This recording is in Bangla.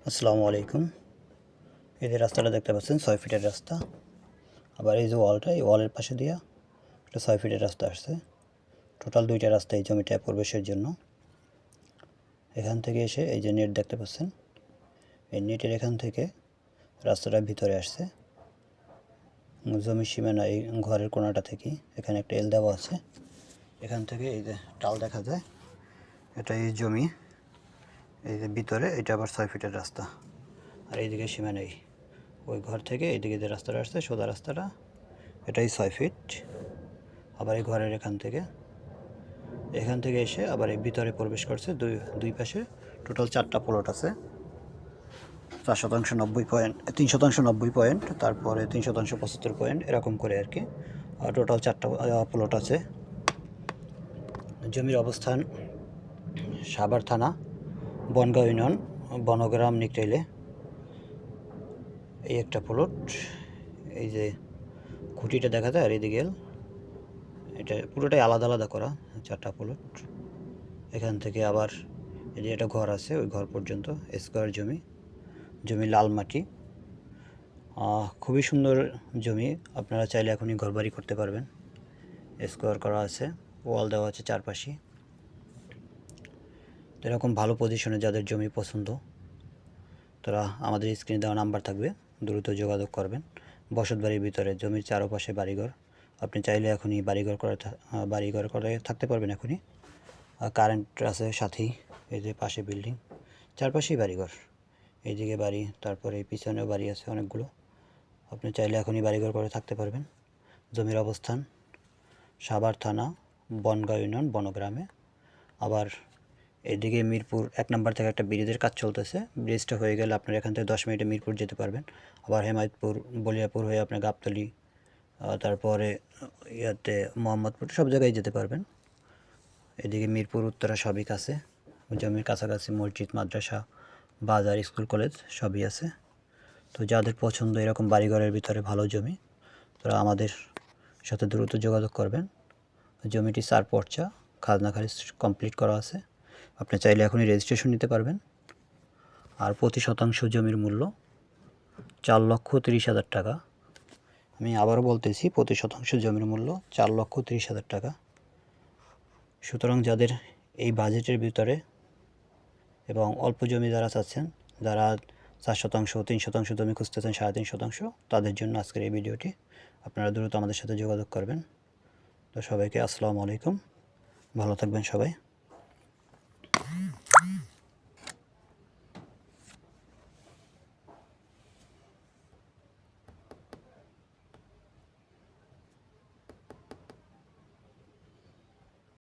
আসসালামু আলাইকুম। এই যে রাস্তাটা দেখতে পাচ্ছেন 6 ফিটের রাস্তা। আবার এই যে ওয়ালটা, এই ওয়ালের পাশে দিয়া একটা 6 ফিটের রাস্তা আসছে। টোটাল 2টা রাস্তা এই জমিটায় প্রবেশের জন্য। এখান থেকে এসে এই যে নেট দেখতে পাচ্ছেন, এই নেটের এখান থেকে রাস্তাটা ভিতরে আসছে। জমির সীমানা এই ঘরের কোণাটা থেকে এখানে একটা এল দেওয়া আছে। এখান থেকে এই যে টাল দেখা যায়, এটা এই জমি। এই যে ভিতরে এটা আবার 6 ফিটের রাস্তা। আর এইদিকে সীমানা ওই ঘর থেকে এইদিকে যে রাস্তাটা আসছে, সোজা রাস্তাটা, এটাই 6 ফিট। আবার এই ঘরের এখান থেকে এসে আবার এই ভিতরে প্রবেশ করছে। দুই পাশে টোটাল 4টা প্লট আছে। 4% 90 পয়েন্ট, 3% 90 পয়েন্ট, তারপরে 3% 75 পয়েন্ট, এরকম করে আর কি। টোটাল 4টা প্লট আছে। জমির অবস্থান সাভার থানা, বনগাঁও ইউনিয়ন, বনগ্রাম নিকটাইলে। এই একটা প্লট, এই যে খুঁটিটা দেখা যায়, আর এদিকে এটা পুরোটাই আলাদা আলাদা করা 4টা প্লট। এখান থেকে আবার এই যে একটা ঘর আছে, ওই ঘর পর্যন্ত স্কোয়ার জমি লাল মাটি। খুবই সুন্দর জমি, আপনারা চাইলে এখনই ঘরবাড়ি করতে পারবেন। স্কোয়ার করা আছে, ওয়াল দেওয়া আছে চারপাশে। তো এরকম ভালো পজিশনে যাদের জমি পছন্দ, তারা আমাদের স্ক্রিনে দেওয়া নাম্বার থাকবে, দ্রুত যোগাযোগ করবেন। বসতবাড়ির ভিতরে জমির চারপাশে বাড়িঘর, আপনি চাইলে এখনই বাড়িঘর করে থাকতে পারবেন এখনই। কারেন্ট আছে সাথেই, এই যে পাশে বিল্ডিং, চারপাশেই বাড়িঘর। এইদিকে বাড়ি, তারপরে এই পিছনেও বাড়ি আছে অনেকগুলো। আপনি চাইলে এখনই বাড়িঘর করে থাকতে পারবেন। জমির অবস্থান সাভার থানা, বনগাঁও ইউনিয়ন, বনগ্রামে। আবার এদিকে মিরপুর 1 নম্বর থেকে একটা ব্রিজের কাজ চলতেছে। ব্রিজটা হয়ে গেলে আপনার এখান থেকে 10 মিনিটে মিরপুর যেতে পারবেন। আবার হেমায়তপুর, বলিয়াপুর হয়ে আপনি গাবতলী, তারপরে ইয়াতে মোহাম্মদপুর, সব জায়গায় যেতে পারবেন। এদিকে মিরপুর উত্তরা সবই কাছে, জমির কাছাকাছি মসজিদ, মাদ্রাসা, বাজার, স্কুল, কলেজ সবই আছে। তো যাদের পছন্দ এরকম বাড়িঘরের ভিতরে ভালো জমি, তারা আমাদের সাথে দ্রুত যোগাযোগ করবেন। জমিটি 4 পর্চা, খাজনা খারিজ কমপ্লিট করা আছে। আপনি চাইলে এখনই রেজিস্ট্রেশন নিতে পারবেন। আর প্রতি শতাংশ জমির মূল্য 4,30,000 টাকা। আমি আবারও বলতেছি, প্রতি শতাংশ জমির মূল্য 4,30,000 টাকা। সুতরাং যাদের এই বাজেটের ভিতরে এবং অল্প জমি যারা চাচ্ছেন, যারা 4%, 3% জমি খুঁজতেছেন, 3.5%, তাদের জন্য আজকের এই ভিডিওটি। আপনারা দ্রুত আমাদের সাথে যোগাযোগ করবেন। তো সবাইকে আসসালামু আলাইকুম, ভালো থাকবেন সবাই।